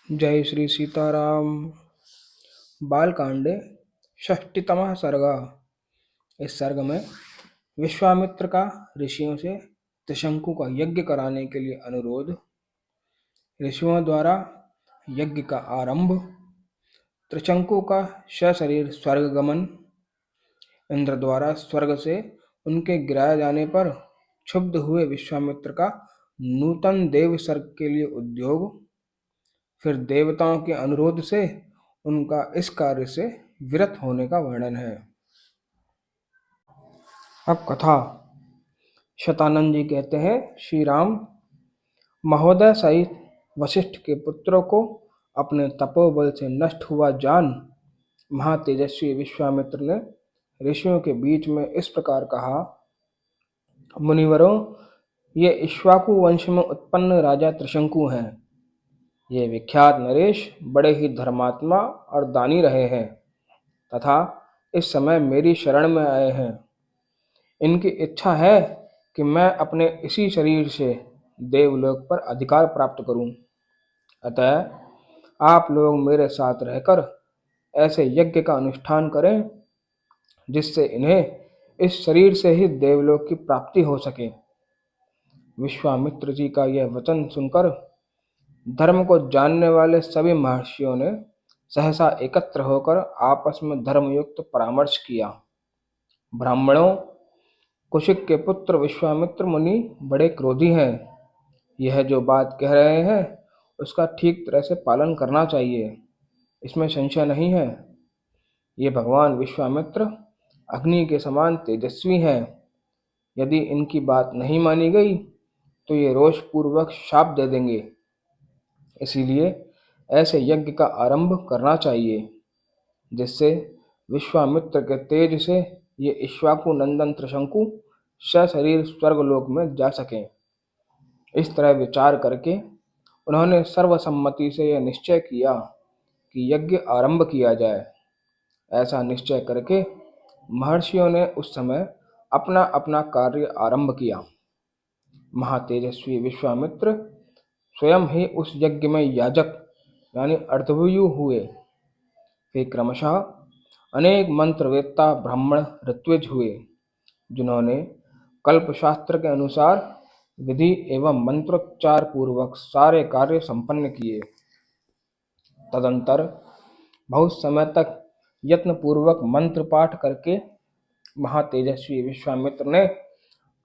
जय श्री सीताराम। बालकांडे षष्टितमः सर्ग। इस सर्ग में विश्वामित्र का ऋषियों से त्रिशंकु का यज्ञ कराने के लिए अनुरोध, ऋषियों द्वारा यज्ञ का आरंभ, त्रिशंकु का सशरीर स्वर्ग गमन, इंद्र द्वारा स्वर्ग से उनके गिराए जाने पर क्षुब्ध हुए विश्वामित्र का नूतन देव सर्ग के लिए उद्योग, फिर देवताओं के अनुरोध से उनका इस कार्य से विरत होने का वर्णन है। अब कथा। शतानंद जी कहते हैं, श्री राम महोदय सहित वशिष्ठ के पुत्रों को अपने तपोबल से नष्ट हुआ जान महातेजस्वी विश्वामित्र ने ऋषियों के बीच में इस प्रकार कहा, मुनिवरों, ये इक्ष्वाकु वंश में उत्पन्न राजा त्रिशंकु हैं। ये विख्यात नरेश बड़े ही धर्मात्मा और दानी रहे हैं तथा इस समय मेरी शरण में आए हैं। इनकी इच्छा है कि मैं अपने इसी शरीर से देवलोक पर अधिकार प्राप्त करूं। अतः आप लोग मेरे साथ रहकर ऐसे यज्ञ का अनुष्ठान करें जिससे इन्हें इस शरीर से ही देवलोक की प्राप्ति हो सके। विश्वामित्र जी का यह वचन सुनकर धर्म को जानने वाले सभी महर्षियों ने सहसा एकत्र होकर आपस में धर्मयुक्त परामर्श किया। ब्राह्मणों, कुशिक के पुत्र विश्वामित्र मुनि बड़े क्रोधी हैं। यह जो बात कह रहे हैं उसका ठीक तरह से पालन करना चाहिए, इसमें संशय नहीं है। ये भगवान विश्वामित्र अग्नि के समान तेजस्वी हैं। यदि इनकी बात नहीं मानी गई तो ये रोषपूर्वक शाप दे देंगे। इसीलिए ऐसे यज्ञ का आरंभ करना चाहिए जिससे विश्वामित्र के तेज से ये इक्ष्वाकु नंदन त्रिशंकु सशरीर स्वर्गलोक में जा सकें। इस तरह विचार करके उन्होंने सर्वसम्मति से यह निश्चय किया कि यज्ञ आरंभ किया जाए। ऐसा निश्चय करके महर्षियों ने उस समय अपना अपना कार्य आरंभ किया। महातेजस्वी विश्वामित्र स्वयं ही उस यज्ञ में याजक यानी अर्धवयु हुए। वे क्रमशः अनेक मंत्रवेत्ता ब्राह्मण ऋत्विज हुए, जिन्होंने कल्पशास्त्र के अनुसार विधि एवं मंत्रोच्चार पूर्वक सारे कार्य संपन्न किए। तदंतर बहुत समय तक यत्न पूर्वक मंत्र पाठ करके महातेजस्वी विश्वामित्र ने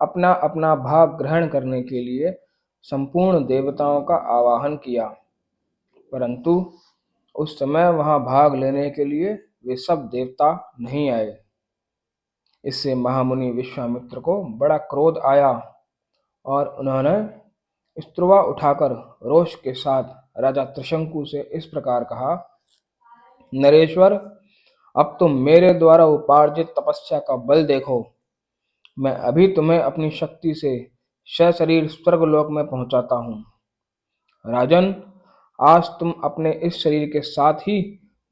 अपना अपना भाग ग्रहण करने के लिए संपूर्ण देवताओं का आवाहन किया, परंतु उस समय वहां भाग लेने के लिए वे सब देवता नहीं आए। इससे महामुनि विश्वामित्र को बड़ा क्रोध आया और उन्होंने स्त्रुवा उठाकर रोष के साथ राजा त्रिशंकु से इस प्रकार कहा, नरेश्वर, अब तुम मेरे द्वारा उपार्जित तपस्या का बल देखो। मैं अभी तुम्हें अपनी शक्ति से सशरीर स्वर्गलोक में पहुंचाता हूँ। राजन, आज तुम अपने इस शरीर के साथ ही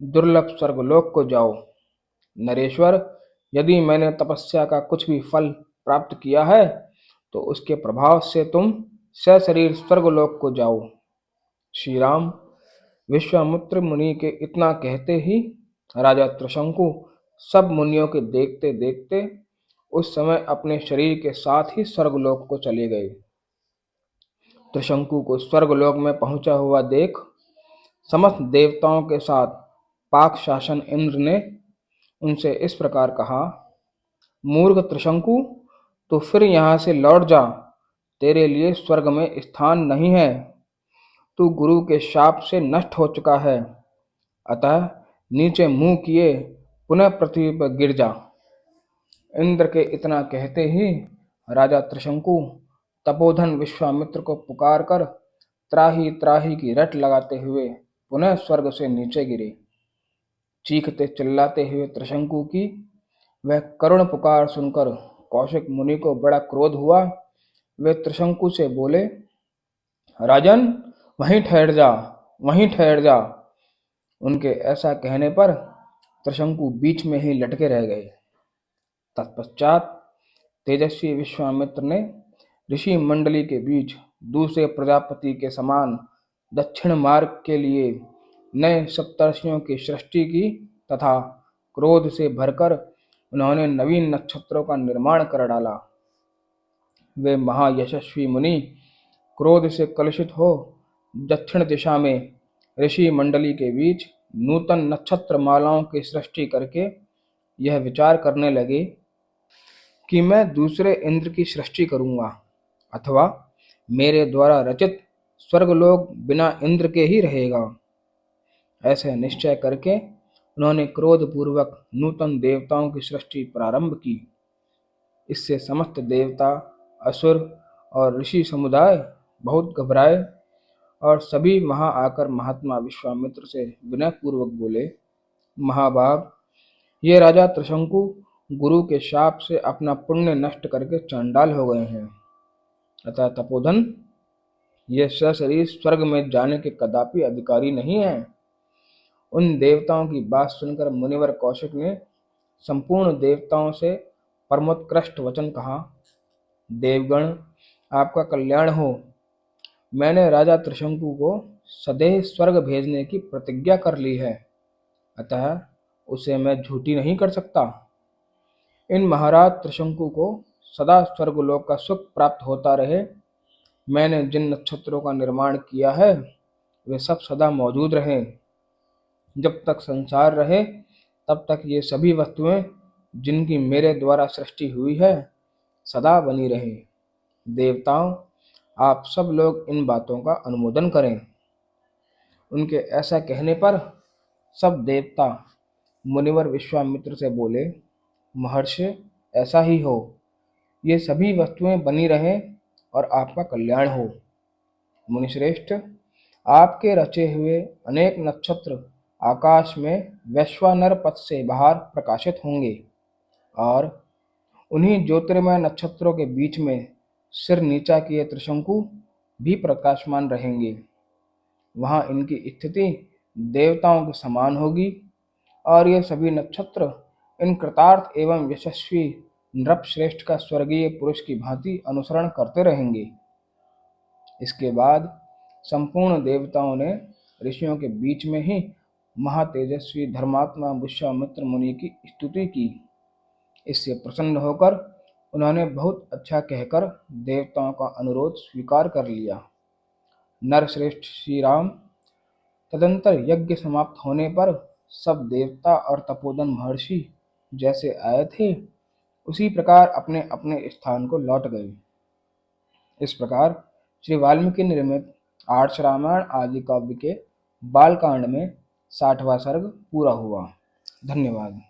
दुर्लभ स्वर्गलोक को जाओ। नरेश्वर, यदि मैंने तपस्या का कुछ भी फल प्राप्त किया है तो उसके प्रभाव से तुम सशरीर स्वर्गलोक को जाओ। श्री राम। विश्वामित्र मुनि के इतना कहते ही राजा त्रिशंकु सब मुनियों के देखते देखते उस समय अपने शरीर के साथ ही स्वर्गलोक को चले गए। त्रिशंकु को स्वर्गलोक में पहुंचा हुआ देख समस्त देवताओं के साथ पाक शासन इंद्र ने उनसे इस प्रकार कहा, मूर्ख त्रिशंकु, तो फिर यहाँ से लौट जा। तेरे लिए स्वर्ग में स्थान नहीं है। तू गुरु के शाप से नष्ट हो चुका है, अतः नीचे मुंह किए पुनः पृथ्वी पर गिर जा। इंद्र के इतना कहते ही राजा त्रिशंकु तपोधन विश्वामित्र को पुकार कर त्राही त्राही की रट लगाते हुए पुनः स्वर्ग से नीचे गिरे। चीखते चिल्लाते हुए त्रिशंकु की वह करुण पुकार सुनकर कौशिक मुनि को बड़ा क्रोध हुआ। वे त्रिशंकु से बोले, राजन, वहीं ठहर जा, वहीं ठहर जा। उनके ऐसा कहने पर त्रिशंकु बीच में ही लटके रह गए। तत्पश्चात तेजस्वी विश्वामित्र ने ऋषि मंडली के बीच दूसरे प्रजापति के समान दक्षिण मार्ग के लिए नए सप्तर्षियों की सृष्टि की तथा क्रोध से भरकर उन्होंने नवीन नक्षत्रों का निर्माण कर डाला। वे महायशस्वी मुनि क्रोध से कलुषित हो दक्षिण दिशा में ऋषि मंडली के बीच नूतन नक्षत्र मालाओं की सृष्टि करके यह विचार करने लगे कि मैं दूसरे इंद्र की सृष्टि करूंगा अथवा मेरे द्वारा रचित स्वर्गलोक बिना इंद्र के ही रहेगा। ऐसे निश्चय करके उन्होंने क्रोधपूर्वक नूतन देवताओं की सृष्टि प्रारंभ की। इससे समस्त देवता, असुर और ऋषि समुदाय बहुत घबराए और सभी वहां आकर महात्मा विश्वामित्र से विनयपूर्वक बोले, महाभाग, ये राजा त्रिशंकु गुरु के शाप से अपना पुण्य नष्ट करके चांडाल हो गए हैं। अतः तपोधन, ये सशरीर स्वर्ग में जाने के कदापि अधिकारी नहीं है। उन देवताओं की बात सुनकर मुनिवर कौशिक ने संपूर्ण देवताओं से परमोत्कृष्ट वचन कहा, देवगण, आपका कल्याण हो। मैंने राजा त्रिशंकु को सदैव स्वर्ग भेजने की प्रतिज्ञा कर ली है, अतः उसे मैं झूठी नहीं कर सकता। इन महाराज त्रिशंकु को सदा स्वर्गलोक का सुख प्राप्त होता रहे। मैंने जिन नक्षत्रों का निर्माण किया है वे सब सदा मौजूद रहें। जब तक संसार रहे तब तक ये सभी वस्तुएं जिनकी मेरे द्वारा सृष्टि हुई है सदा बनी रहें। देवताओं, आप सब लोग इन बातों का अनुमोदन करें। उनके ऐसा कहने पर सब देवता मुनिवर विश्वामित्र से बोले, महर्षि, ऐसा ही हो। ये सभी वस्तुएं बनी रहें और आपका कल्याण हो। मुनिश्रेष्ठ, आपके रचे हुए अनेक नक्षत्र आकाश में वैश्वानर पथ से बाहर प्रकाशित होंगे और उन्हीं ज्योतिर्मय नक्षत्रों के बीच में सिर नीचा किए त्रिशंकु भी प्रकाशमान रहेंगे। वहां इनकी स्थिति देवताओं के समान होगी और ये सभी नक्षत्र इन कृतार्थ एवं यशस्वी नृपश्रेष्ठ का स्वर्गीय पुरुष की भांति अनुसरण करते रहेंगे। इसके बाद संपूर्ण देवताओं ने ऋषियों के बीच में ही महातेजस्वी धर्मात्मा विश्वामित्र मुनि की स्तुति की। इससे प्रसन्न होकर उन्होंने बहुत अच्छा कहकर देवताओं का अनुरोध स्वीकार कर लिया। नरश्रेष्ठ श्री राम तदंतर यज्ञ समाप्त होने पर सब देवता और तपोधन महर्षि जैसे आए थे उसी प्रकार अपने अपने स्थान को लौट गए। इस प्रकार श्री वाल्मीकि निर्मित आर्ष रामायण आदि काव्य के बालकांड में 60वां सर्ग पूरा हुआ। धन्यवाद।